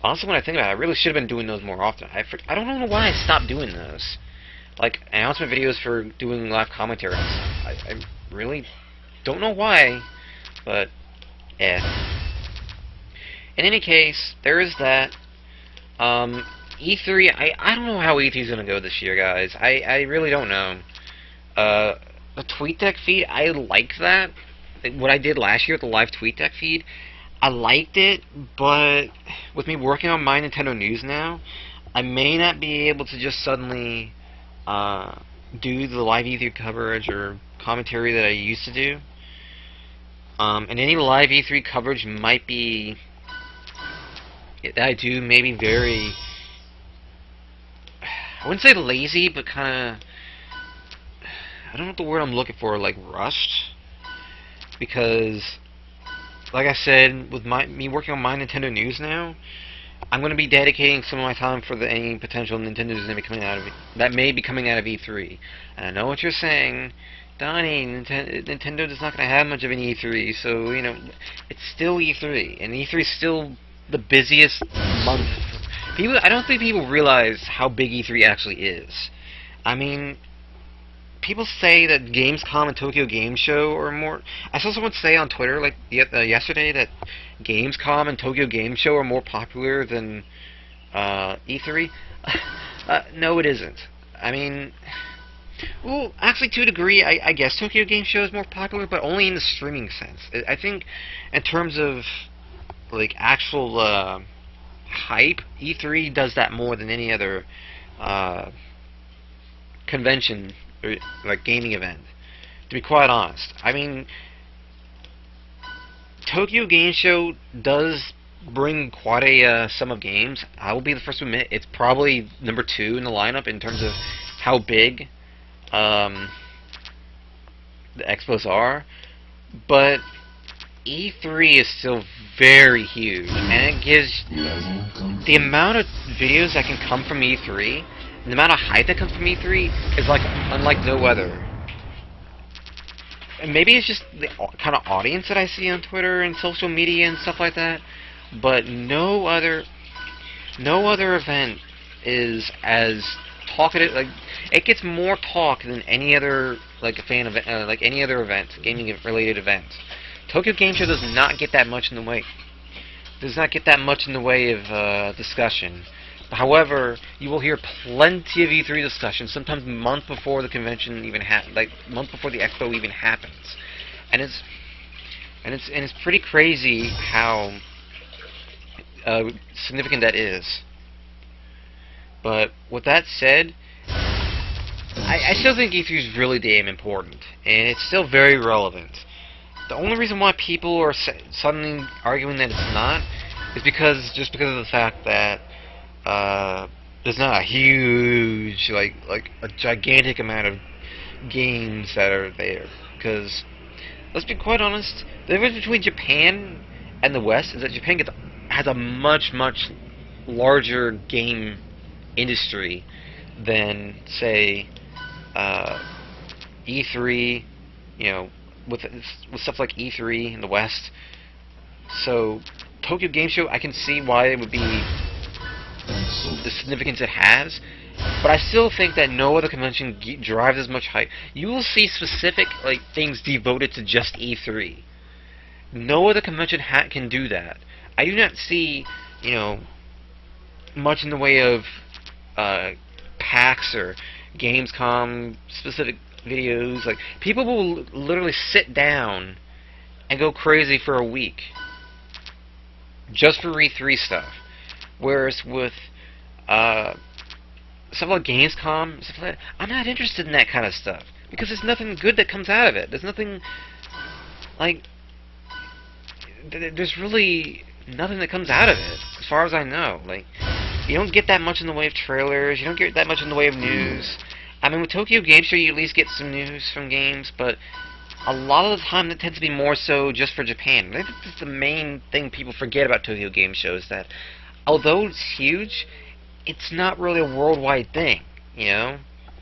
Honestly, when I think about it, I really should have been doing those more often. I don't know why I stopped doing those. Like, announcement videos for doing live commentary on stuff. I really don't know why, but, yeah. In any case, there is that. E3, I don't know how E3 is going to go this year, guys. I really don't know. The TweetDeck feed, I like that. What I did last year with the live TweetDeck feed, I liked it, but with me working on my Nintendo News now, I may not be able to just suddenly do the live E3 coverage or commentary that I used to do. And any live E3 coverage might be that I do maybe very, I wouldn't say lazy, but kind of, I don't know what the word I'm looking for, like rushed, because like I said, with me working on my Nintendo News now, I'm going to be dedicating some of my time for any potential Nintendo's that may be coming out of E3. And I know what you're saying, Donnie. Nintendo is not going to have much of an E3, so you know, it's still E3, and E3 is still the busiest month. I don't think people realize how big E3 actually is. I mean, people say that Gamescom and Tokyo Game Show are more. I saw someone say on Twitter like yesterday that Gamescom and Tokyo Game Show are more popular than E3. No, it isn't. I mean, well, actually, to a degree, I guess Tokyo Game Show is more popular, but only in the streaming sense. I think, in terms of like actual hype, E3 does that more than any other convention or like gaming event. To be quite honest, I mean, Tokyo Game Show does bring quite a sum of games. I will be the first to admit it's probably number 2 in the lineup in terms of how big the expos are, but E3 is still very huge, and it gives the amount of videos that can come from E3, and the amount of hype that comes from E3 is like unlike no other. And maybe it's just the kind of audience that I see on Twitter and social media and stuff like that, but no other event is as talkative. Like, it gets more talk than any other like fan event, like any other event, gaming related event. Tokyo Game Show does not get that much in the way. Does not get that much in the way of discussion. However, you will hear plenty of E3 discussion, sometimes month before the convention even like month before the expo even happens, and it's pretty crazy how significant that is. But with that said, I still think E3 is really damn important, and it's still very relevant. The only reason why people are suddenly arguing that it's not is just because of the fact that there's not a huge, like a gigantic amount of games that are there. Because let's be quite honest, the difference between Japan and the West is that Japan has a much larger game industry than, say, E3. You know, with stuff like E3 in the West. So Tokyo Game Show, I can see why it would be the significance it has, but I still think that no other convention drives as much hype. You will see specific like things devoted to just E3. No other convention can do that. I do not see, you know, much in the way of PAX or Gamescom specific videos. Like, people will literally sit down and go crazy for a week just for E3 stuff. Whereas with stuff like Gamescom, stuff like that, I'm not interested in that kind of stuff because there's nothing good that comes out of it. There's nothing like there's really nothing that comes out of it, as far as I know. Like, you don't get that much in the way of trailers. You don't get that much in the way of news. I mean, with Tokyo Game Show, you at least get some news from games, but a lot of the time that tends to be more so just for Japan. I think that's the main thing people forget about Tokyo Game Show, is that although it's huge, it's not really a worldwide thing, you know?